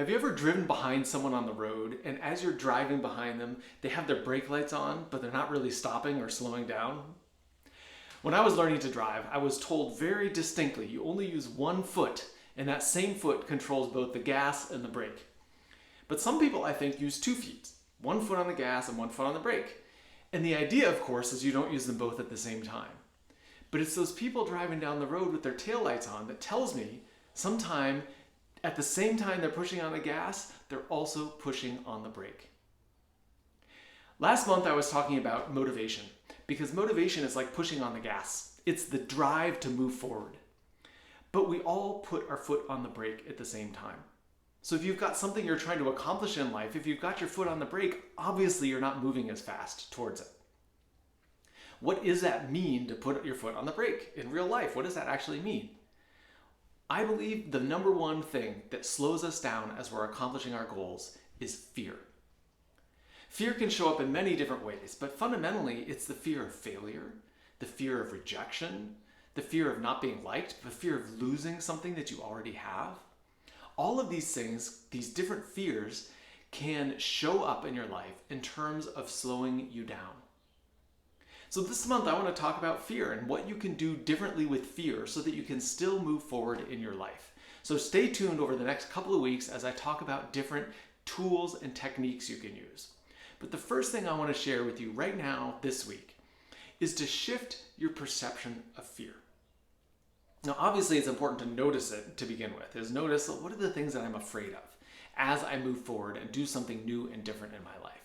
Have you ever driven behind someone on the road and as you're driving behind them, they have their brake lights on, but they're not really stopping or slowing down? When I was learning to drive, I was told very distinctly you only use one foot, and that same foot controls both the gas and the brake. But some people, I think, use 2 feet, one foot on the gas and one foot on the brake. And the idea, of course, is you don't use them both at the same time. But it's those people driving down the road with their taillights on that tells me sometime at the same time they're pushing on the gas, they're also pushing on the brake. Last month I was talking about motivation, because motivation is like pushing on the gas. It's the drive to move forward. But we all put our foot on the brake at the same time. So if you've got something you're trying to accomplish in life, if you've got your foot on the brake, obviously you're not moving as fast towards it. What does that mean to put your foot on the brake in real life? What does that actually mean? I believe the number one thing that slows us down as we're accomplishing our goals is fear. Fear can show up in many different ways, but fundamentally it's the fear of failure, the fear of rejection, the fear of not being liked, the fear of losing something that you already have. All of these things, these different fears, can show up in your life in terms of slowing you down. So this month I want to talk about fear and what you can do differently with fear so that you can still move forward in your life. So stay tuned over the next couple of weeks as I talk about different tools and techniques you can use. But the first thing I want to share with you right now this week is to shift your perception of fear. Now obviously it's important to notice it to begin with, is notice what are the things that I'm afraid of as I move forward and do something new and different in my life.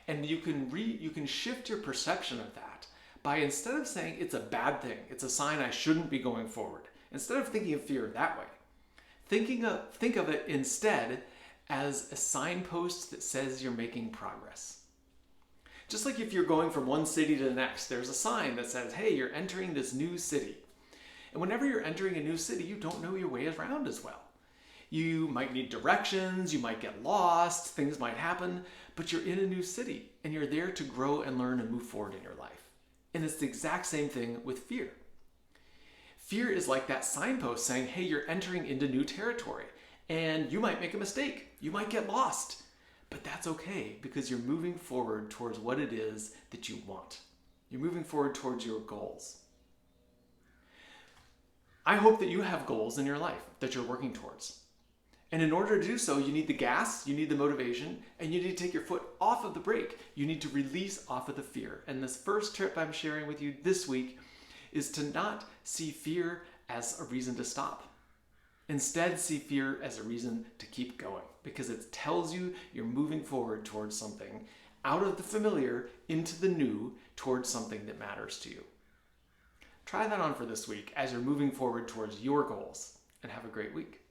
And you can shift your perception of that by, instead of saying it's a bad thing, it's a sign I shouldn't be going forward, instead of thinking of fear that way, think of it instead as a signpost that says you're making progress. Just like if you're going from one city to the next, there's a sign that says, hey, you're entering this new city. And whenever you're entering a new city, you don't know your way around as well. You might need directions, you might get lost, things might happen, but you're in a new city and you're there to grow and learn and move forward in your life. And it's the exact same thing with fear. Fear is like that signpost saying, hey, you're entering into new territory and you might make a mistake, you might get lost, but that's okay because you're moving forward towards what it is that you want. You're moving forward towards your goals. I hope that you have goals in your life that you're working towards. And in order to do so, you need the gas, you need the motivation, and you need to take your foot off of the brake. You need to release off of the fear. And this first tip I'm sharing with you this week is to not see fear as a reason to stop. Instead, see fear as a reason to keep going, because it tells you you're moving forward towards something, out of the familiar into the new, towards something that matters to you. Try that on for this week as you're moving forward towards your goals, and have a great week.